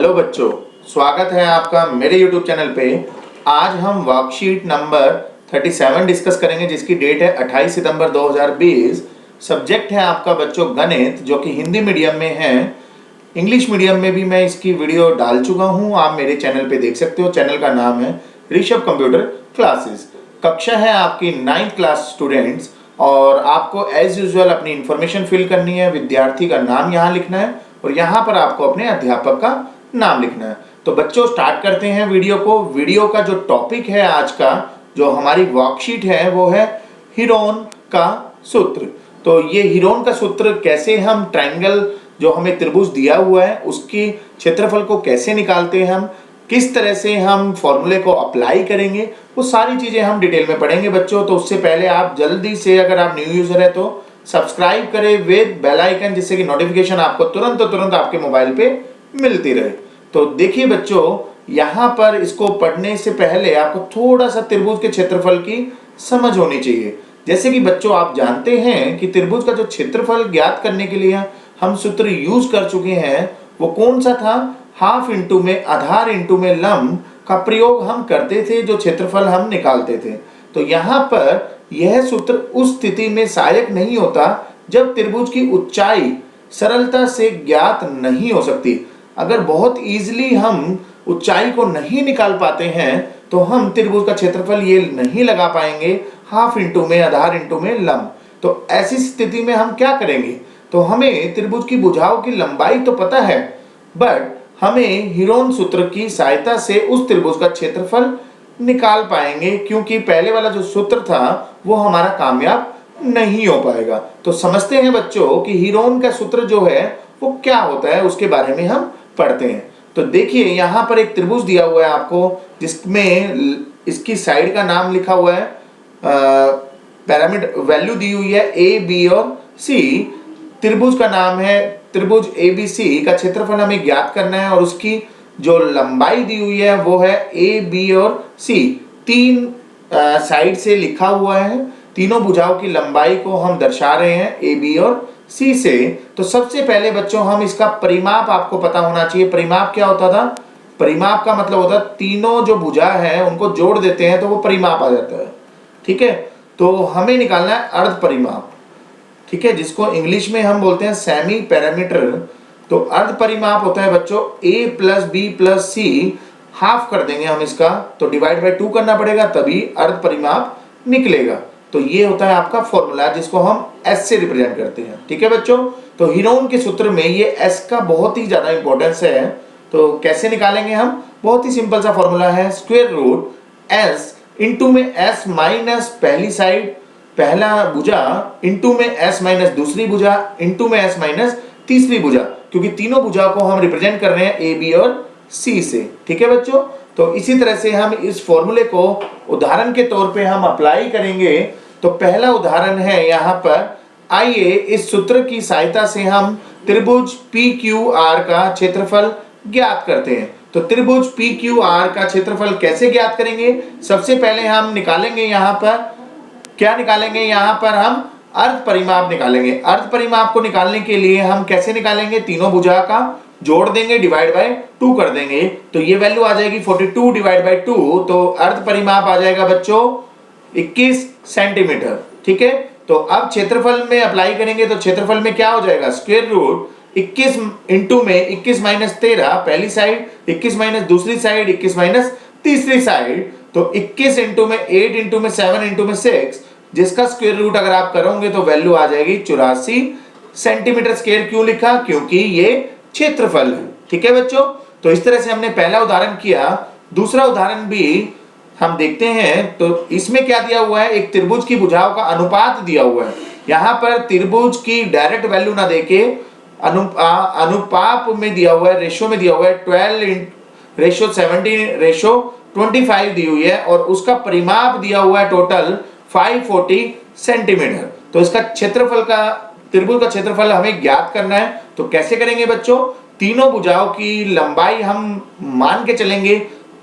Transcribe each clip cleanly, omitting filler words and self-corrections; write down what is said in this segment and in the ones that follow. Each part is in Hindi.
हेलो बच्चों, स्वागत है आपका मेरे YouTube चैनल पे। आज हम वर्कशीट नंबर 37 डिस्कस करेंगे जिसकी डेट है 28 सितंबर 2020। सब्जेक्ट है आपका बच्चों गणित, जो कि हिंदी मीडियम में है। इंग्लिश मीडियम में भी मैं इसकी वीडियो डाल चुका हूँ, आप मेरे चैनल पे देख सकते हो। चैनल का नाम है ऋषभ कंप्यूटर क्लासेस। कक्षा है आपकी 9th क्लास स्टूडेंट्स, और आपको एज यूजुअल अपनी इंफॉर्मेशन फिल करनी है। विद्यार्थी का नाम यहाँ लिखना है और यहाँ पर आपको अपने अध्यापक का नाम लिखना है। तो बच्चों स्टार्ट करते हैं वीडियो को। वीडियो का जो टॉपिक है आज का, जो हमारी वर्कशीट है, वो है हीरोन का सूत्र। तो ये हीरोन का सूत्र कैसे हम ट्रायंगल, जो हमें त्रिभुज दिया हुआ है, उसकी क्षेत्रफल को कैसे निकालते हैं, हम किस तरह से हम फॉर्मूले को अप्लाई करेंगे, वो सारी चीजें हम डिटेल में पढ़ेंगे बच्चों। तो उससे पहले आप जल्दी से, अगर आप न्यू यूजर है तो सब्सक्राइब करें विद बेल आइकन, जिससे कि नोटिफिकेशन आपको तुरंत आपके मोबाइल पे मिलती रहे। तो देखिए बच्चों, यहाँ पर इसको पढ़ने से पहले आपको थोड़ा सा त्रिभुज के क्षेत्रफल की समझ होनी चाहिए। जैसे कि बच्चों आप जानते हैं कि त्रिभुज का जो क्षेत्रफल ज्ञात करने के लिए हम सूत्र यूज कर चुके हैं, वो कौन सा था? हाफ इंटू में आधार इंटू में लंब का प्रयोग हम करते थे, जो क्षेत्रफल हम निकालते थे। तो यहाँ पर यह सूत्र उस स्थिति में सहायक नहीं होता जब त्रिभुज की ऊंचाई सरलता से ज्ञात नहीं हो सकती। अगर बहुत इजीली हम ऊंचाई को नहीं निकाल पाते हैं तो हम त्रिभुज का क्षेत्रफल ये नहीं लगा पाएंगे, हाफ इंटू में आधार इंटू में लंब। तो ऐसी स्थिति में हम क्या करेंगे? तो हमें त्रिभुज की भुजाओं की लंबाई तो पता है, बट हमें हीरोन सूत्र की सहायता से उस त्रिभुज का क्षेत्रफल निकाल पाएंगे, क्योंकि पहले वाला जो सूत्र था वो हमारा कामयाब नहीं हो पाएगा। तो समझते हैं बच्चों कि हीरोन का सूत्र जो है वो क्या होता है, उसके बारे में हम पढ़ते हैं। तो देखिए यहाँ पर एक त्रिभुज दिया हुआ है आपको, जिसमें इसकी साइड का नाम लिखा हुआ है, पैरामीटर वैल्यू दी हुई है ए, बी और सी। त्रिभुज का नाम है त्रिभुज ABC का क्षेत्रफल हमें ज्ञात करना है, और उसकी जो लंबाई दी हुई है वो है ए, बी और सी। तीन साइड से लिखा हुआ है, तीनों भुजाओं की लंबाई को हम दर्शा रहे हैं ए, बी और सी से। तो सबसे पहले बच्चों हम इसका परिमाप आपको पता होना चाहिए। परिमाप क्या होता था? परिमाप का मतलब होता है तीनों जो भुजा है उनको जोड़ देते हैं तो वो परिमाप आ जाता है। ठीक है, तो हमें निकालना है अर्ध परिमाप। ठीक है, जिसको इंग्लिश में हम बोलते हैं सेमी पैरामीटर। तो अर्ध परिमाप होता है बच्चों a plus B plus C, half कर देंगे हम इसका, तो डिवाइड बाय 2 करना पड़ेगा, तभी अर्ध परिमाप निकलेगा। तो ये होता है आपका फॉर्मूला, जिसको हम s से रिप्रेजेंट करते हैं। ठीक है बच्चों, तो हीरोन के सूत्र में ये s का बहुत ही ज्यादा इंपॉर्टेंस है। तो कैसे निकालेंगे हम? बहुत ही सिंपल सा फॉर्मूला है, स्क्वायर रूट s इंटू में s माइनस पहली साइड पहला भुजा, इंटू में s माइनस दूसरी भुजा, इंटू में s माइनस तीसरी भुजा, क्योंकि तीनों भुजा को हम रिप्रेजेंट कर रहे हैं ए, बी और सी से। ठीक है बच्चों, तो इसी तरह से हम इस फॉर्मूले को उदाहरण के तौर पे हम अप्लाई करेंगे। तो पहला उदाहरण है यहाँ पर, आइए इस सूत्र की सहायता से हम त्रिभुज PQR का क्षेत्रफल ज्ञात करते हैं। तो त्रिभुज PQR का क्षेत्रफल कैसे ज्ञात करेंगे? सबसे पहले हम निकालेंगे यहाँ पर, क्या निकालेंगे? यहाँ पर हम अर्ध परिमाप निकालेंगे। अर्ध परिमाप को निकालने के लिए हम कैसे निकालेंगे? तीनों भुजा का जोड़ देंगे, डिवाइड बाय 2 कर देंगे, तो ये वैल्यू आ जाएगी 42 डिवाइड बाय 2। तो अर्ध परिमाप आ जाएगा बच्चों 21 सेंटीमीटर। ठीक है, तो अब क्षेत्रफल में अप्लाई करेंगे तो क्षेत्रफल में क्या हो जाएगा? स्क्वायर रूट 21 इंटू में 21 माइनस 13 पहली साइड, 21 माइनस दूसरी साइड, 21 माइनस तीसरी साइड, तो 21 इंटू में 8 इंटू में 7 इंटू में 6, जिसका स्क्वायर रूट अगर आप करोगे तो वैल्यू आ जाएगी 84 सेंटीमीटर स्क्वायर। क्यों लिखा? क्योंकि ये क्षेत्रफल है। ठीक है बच्चों, तो इस तरह से हमने पहला उदाहरण किया। दूसरा उदाहरण भी हम देखते हैं। तो इसमें क्या दिया हुआ है? एक त्रिभुज की भुजाओं का अनुपात दिया हुआ है। यहाँ पर त्रिभुज की डायरेक्ट वैल्यू ना देके अनुपात में दिया हुआ है, रेशो में दिया हुआ है। 12 रेशो 17 रेशो 25 दी हुई है, और उसका परिमाप दिया हुआ है टोटल 540 सेंटीमीटर। तो इसका क्षेत्रफल का, त्रिभुज का क्षेत्रफल हमें ज्ञात करना है। तो कैसे करेंगे बच्चों? तीनों भुजाओं की लंबाई हम मान के चलेंगे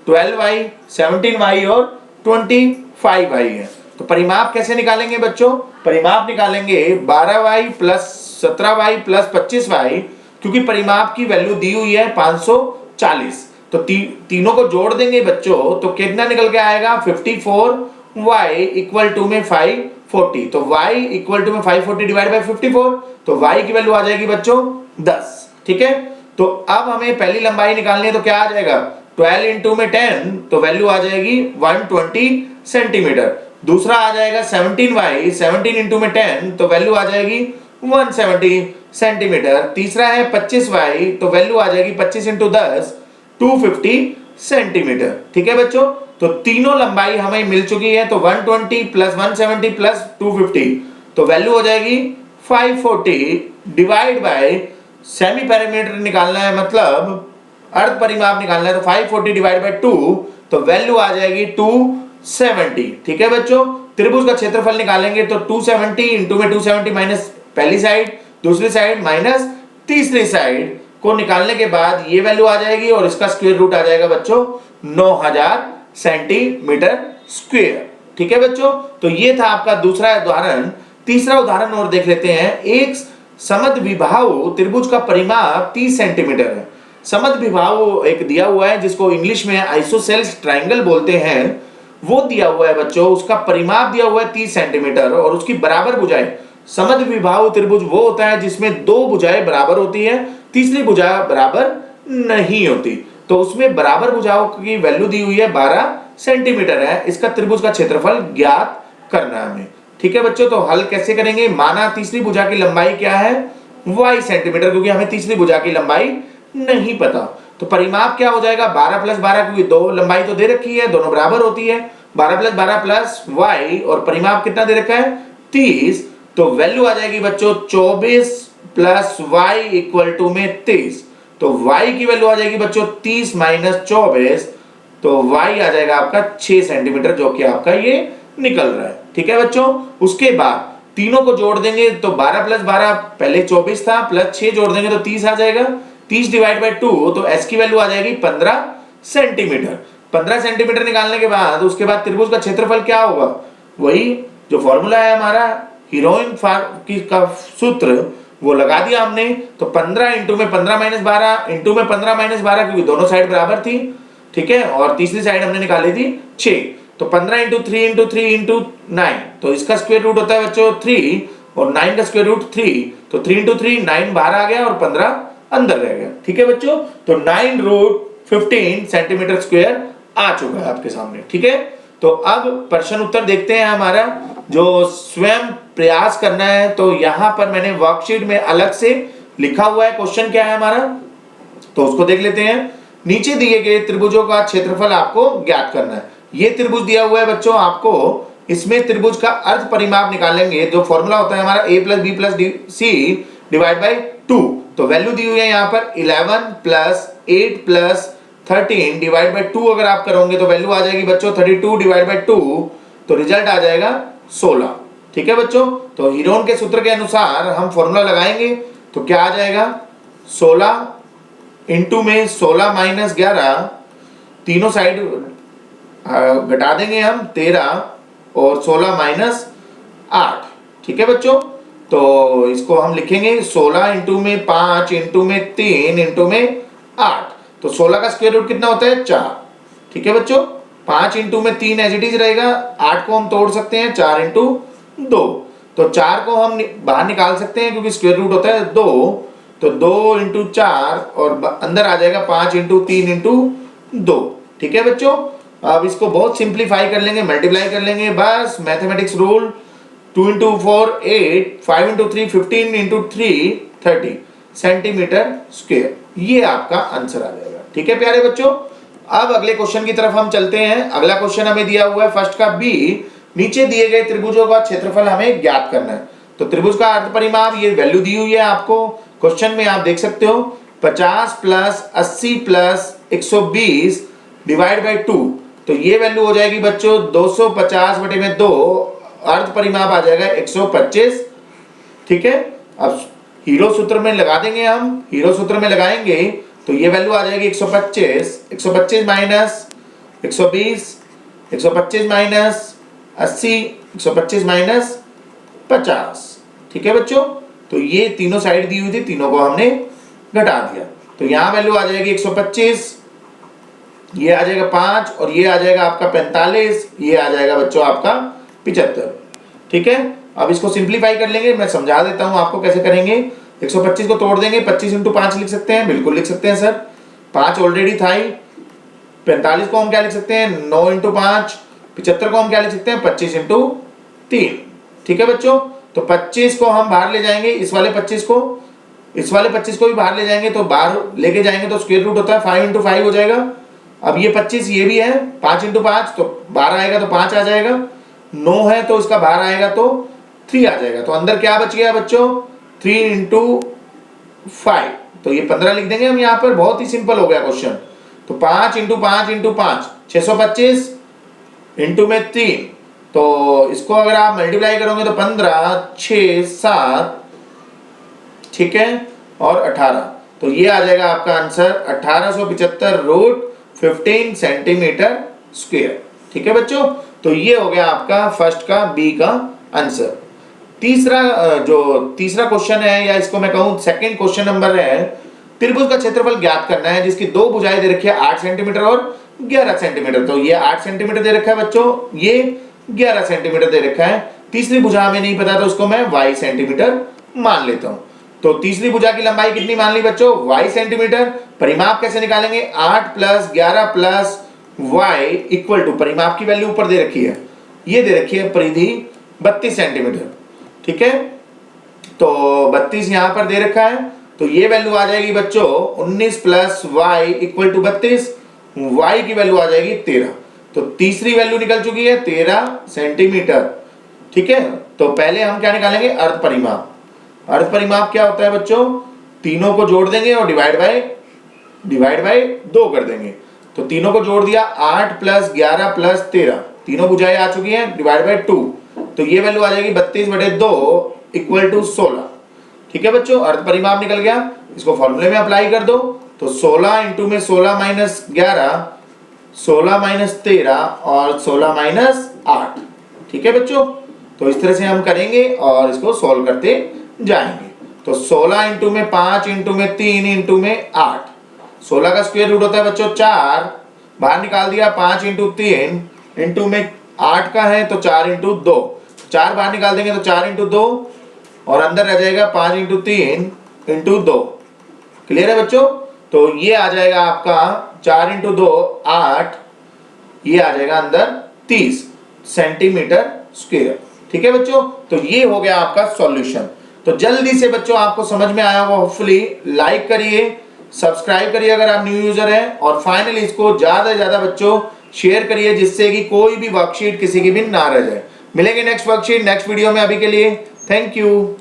12y, 17y और 25y है। तो परिमाप कैसे निकालेंगे बच्चों? परिमाप निकालेंगे 12y plus 17y plus 25y, क्योंकि परिमाप की वैल्यू दी हुई है 500 40। तो तीनों को जोड़ देंगे बच्चों तो कितना निकल के आएगा 54y इक्वल टू में 540। तो y इक्वल टू में 540 डिवाइड बाय 54, तो y की वैल्यू आ जाएगी बच्चों 10। ठीक है, तो अब हमें पहली लंबाई निकालनी है तो क्या आ जाएगा 12 इंटू में 10, तो वैल्यू आ जाएगी 120 सेंटीमीटर। दूसरा आ जाएगा 17y, 17 इंटू में 10, तो वैल्यू आ जाएगी 170 सेंटीमीटर। तीसरा है 25y, तो वैल्यू आ जाएगी 25 इंटू 10, 250 सेंटीमीटर। ठीक है बच्चों, तो तीनों लंबाई हमें मिल चुकी है, तो 120 प्लस 170 प्लस 250, तो वैल्यू हो जाएगी 540 डिवाइड बाय सेमी पैरामीटर निकालना है, मतलब अर्ध परिमाप निकालना है, तो 540 डिवाइड बाय 2, तो वैल्यू आ जाएगी 270। ठीक है बच्चों, त्रिभुज का क्षेत्रफल निकालेंगे तो 270 इंटू में 270 माइनस पहली साइड, दूसरी साइड माइनस तीसरी साइड को निकालने के बाद ये वैल्यू आ जाएगी और इसका स्क्वायर रूट आ जाएगा बच्चों 9000 सेंटीमीटर स्क्वायर। ठीक है बच्चों, तो ये था आपका दूसरा उदाहरण। तीसरा उदाहरण और देख लेते हैं। एक समद्विबाहु त्रिभुज का परिमाप 30 सेंटीमीटर है। समद्विबाहु एक दिया हुआ है जिसको इंग्लिश में आइसोसेल्स ट्रायंगल बोलते हैं, वो दिया हुआ है बच्चों, उसका परिमाप दिया हुआ है 30 सेंटीमीटर और उसकी बराबर भुजाएं। समद्विबाहु त्रिभुज वो होता है जिसमें दो भुजाएं बराबर होती है, तीसरी भुजा बराबर नहीं होती, तो उसमें बराबर भुजाओं की वैल्यू दी हुई है 12 सेंटीमीटर है। इसका त्रिभुज का क्षेत्रफल ज्ञात करना है हमें। ठीक है बच्चों, तो हल कैसे करेंगे। माना तीसरी भुजा की लंबाई क्या है y सेंटीमीटर, क्योंकि हमें तीसरी भुजा की लंबाई नहीं पता, तो परिमाप क्या हो जाएगा 12 प्लस 12, क्योंकि दो लंबाई तो दे रखी है, दोनों बराबर होती है। 12 प्लस 12 प्लस y और परिमाप कितना दे रखा है 30, तो वैल्यू आ जाएगी बच्चों 24 प्लस y इक्वल टू में 30, तो y की वैल्यू आ जाएगी बच्चों 30 माइनस 24, तो y आ जाएगा आपका 6 सेंटीमीटर, जो कि आपका ये निकल रहा है। ठीक है बच्चों, उसके बाद तीनों को जोड़ देंगे तो 12 प्लस 12 पहले 24 था, प्लस 6 जोड़ देंगे तो 30 आ जाएगा। 30 डिवाइड बाय 2, तो s की वैल्यू आ जाएगी 15 सेंटीमीटर। 15 सेंटीमीटर निकालने के बाद उसके बाद त्रिभुज का क्षेत्रफल क्या होगा, वही जो फॉर्मूला है हमारा हीरोइन का सूत्र वो लगा दिया हमने। तो 15 इंटू में 15 माइनस 12 इंटू में 15 माइनस 12, क्योंकि दोनों साइड बराबर थी। ठीक है, और तीसरी साइड हमने निकाली थी 6, तो 15 इंटू 3 इंटू 3 इंटू 9, तो इसका स्क्वायर रूट होता है बच्चों 3 और 9 का स्क्वायर रूट 3, तो 3 इंटू 3 9 बाहर आ गया और 15 अंदर रह गया। ठीक है बच्चों, तो 9 रूट 15 सेंटीमीटर स्क्वायर आ चुका है आपके सामने। ठीक है, तो अब प्रश्न उत्तर देखते हैं हमारा, जो स्वयं प्रयास करना है। तो यहां पर मैंने वर्कशीट में अलग से लिखा हुआ है क्वेश्चन क्या है हमारा, तो उसको देख लेते हैं। नीचे दिए गए त्रिभुजों का क्षेत्रफल आपको ज्ञात करना है। ये त्रिभुज दिया हुआ है बच्चों आपको, इसमें त्रिभुज का अर्ध परिमाप निकालेंगे। जो फॉर्मूला होता है हमारा a plus B plus C divide by 2, तो वैल्यू दी हुई है यहाँ पर 11 प्लस 8 प्लस 13 डिवाइड बाई 2 अगर आप करोगे तो वैल्यू आ जाएगी बच्चों 32 डिवाइड बाई 2, तो रिजल्ट आ जाएगा 16। ठीक है बच्चों, तो हीरोन के सूत्र के अनुसार हम फॉर्मूला लगाएंगे तो क्या आ जाएगा 16 इंटू में 16 माइनस 11, तीनों साइड घटा देंगे हम 13 और 16 माइनस 8। ठीक है बच्चों, तो इसको हम लिखेंगे 16 इंटू में 5 इंटू में 3 इंटू में 8, तो 16 का स्क्वायर रूट कितना होता है 4। ठीक है बच्चों, 5 इंटू में 3 एज इट इज रहेगा, 8 को हम तोड़ सकते हैं 4 इंटू 2, तो 4 को हम बाहर निकाल सकते हैं क्योंकि स्क्वायर रूट होता है 2, तो 2 इंटू 4 और अंदर आ जाएगा 5 इंटू 3 इंटू 2। ठीक है बच्चों, अब इसको बहुत सिंप्लीफाई कर लेंगे, मल्टीप्लाई कर लेंगे, बस mathematics rule 2 into 4 8, 5 into 3 15 into 3 30 centimetre square, ये आपका आंसर आ जाएगा। ठीक है प्यारे बच्चों, अब अगले क्वेश्चन की तरफ हम चलते हैं। अगला क्वेश्चन हमें दिया हुआ है फर्स्ट का बी, नीचे दिए गए त्रिभुजों का क्षेत्रफल हमें ज्ञात करना है। तो त्रिभुज का अर्ध परिमाप, ये वैल्यू दी हुई है आपको क्वेश्चन में, आप देख सकते हो 50 प्लस 80 प्लस 120 डिवाइड बाई 2, तो ये वैल्यू हो जाएगी बच्चों 250 बटे में 2, अर्ध परिमाप आ जाएगा 125। ठीक है, अब हीरो सूत्र में लगा देंगे हम, हीरो सूत्र में लगाएंगे तो ये वैल्यू आ जाएगी 125, 125 माइनस 120, 125 माइनस 80, 125 माइनस 50। ठीक है बच्चों, तो ये तीनों साइड दी हुई थी, तीनों को हमने घटा दिया, तो यहाँ वैल्यू आ जाएगी 125 ये आ जाएगा 5 और ये आ जाएगा आपका 45, ये आ जाएगा बच्चों आपका 75। ठीक है, अब इसको सिंप्लीफाई कर लेंगे, मैं समझा देता हूं आपको कैसे करेंगे। 125 को तोड़ देंगे, 25 इंटू 5 लिख सकते हैं, बिल्कुल लिख सकते हैं सर, 5 ऑलरेडी था ही। 45 को हम क्या लिख सकते हैं, 9 इंटू 5। 75 को हम क्या लिख सकते हैं, 25 इंटू 3। ठीक है बच्चों, तो 25 को हम बाहर ले जाएंगे, इस वाले 25 को, इस वाले 25 को भी बाहर ले जाएंगे, तो बाहर लेके जाएंगे तो स्क्वायर रूट होता है 5 इंटू 5 हो जाएगा। अब ये 25 ये भी है, 5 इंटू 5 तो 12 आएगा तो 5 आ जाएगा, 9 है तो इसका बाहर आएगा तो 3 आ जाएगा। तो अंदर क्या बच गया बच्चों, 3 इंटू 5, तो ये 15 लिख देंगे हम यहाँ पर। बहुत ही सिंपल हो गया क्वेश्चन। तो 5 इंटू 5 इंटू 5 625 इंटू में 3, तो इसको अगर आप मल्टीप्लाई करोगे तो 15 6 7, ठीक है, और 18, तो ये आ जाएगा आपका आंसर 1875 रूट 15 सेंटीमीटर स्क्वायर। ठीक है बच्चों, तो ये हो गया आपका फर्स्ट का बी का आंसर। तीसरा जो तीसरा क्वेश्चन है, या इसको मैं कहूं सेकंड क्वेश्चन नंबर है, त्रिभुज का क्षेत्रफल ज्ञात करना है जिसकी दो भुजाएं दे रखी है 8 सेंटीमीटर और 11 सेंटीमीटर। तो ये 8 सेंटीमीटर दे रखा है बच्चों, ये 11 सेंटीमीटर दे रखा है। तीसरी भुजा हमें नहीं पता तो उसको मैं y सेंटीमीटर मान लेता हूं। तो तीसरी भुजा की लंबाई कितनी मान ली बच्चों, y सेंटीमीटर। परिमाप कैसे निकालेंगे, 8 plus 11 plus y equal to, परिमाप की वैल्यू ऊपर दे रखी है, ये दे रखी है परिधि 32 सेंटीमीटर। ठीक है, तो 32 यहां पर दे रखा है, तो ये वैल्यू आ जाएगी बच्चों 19 plus y equal to 32, y की वैल्यू आ जाएगी 13। तो तीसरी वैल्यू निकल चुकी है 13 सेंटीमीटर। ठीक है, तो पहले हम क्या निकालेंगे, अर्ध परिमाप। अर्ध परिमाप क्या होता है बच्चों, तीनों को जोड़ देंगे और डिवाइड बाय 2 कर देंगे। तो तीनों को जोड़ दिया, 8 प्लस 11 प्लस 13, तीनों भुजाएं आ चुकी हैं, डिवाइड बाय 2, तो ये वैल्यू आ जाएगी 32/2 इक्वल टू 16। ठीक है बच्चों, अर्ध परिमाप निकल गया। इसको फॉर्मूले में अप्लाई कर दो, तो 16 इंटू में 16 माइनस 11, 16 माइनस 13 और 16 माइनस 8। ठीक है बच्चों, तो इस तरह से हम करेंगे और इसको सॉल्व करते जाएंगे। तो 16 इंटू में 5 इंटू में 3 इंटू में 8, 16 का स्क्वायर रूट होता है बच्चों 4, बाहर निकाल दिया, 5 इंटू 3 इंटू में 8 का है तो 4 इंटू 2, 4 बाहर निकाल देंगे तो 4 इंटू 2 और अंदर रह जाएगा 5 इंटू 3 इंटू 2। क्लियर है बच्चों, तो ये आ जाएगा आपका 4 इंटू 2 8, ये आ जाएगा अंदर 30 सेंटीमीटर स्क्वायर। ठीक है बच्चों, तो ये हो गया आपका सॉल्यूशन। तो जल्दी से बच्चों आपको समझ में आया होगा होपफुली। लाइक करिए, सब्सक्राइब करिए अगर आप न्यू यूजर हैं, और फाइनली इसको ज्यादा से ज्यादा बच्चों शेयर करिए जिससे कि कोई भी वर्कशीट किसी की भी ना रह जाए। मिलेंगे नेक्स्ट वर्कशीट नेक्स्ट वीडियो में, अभी के लिए थैंक यू।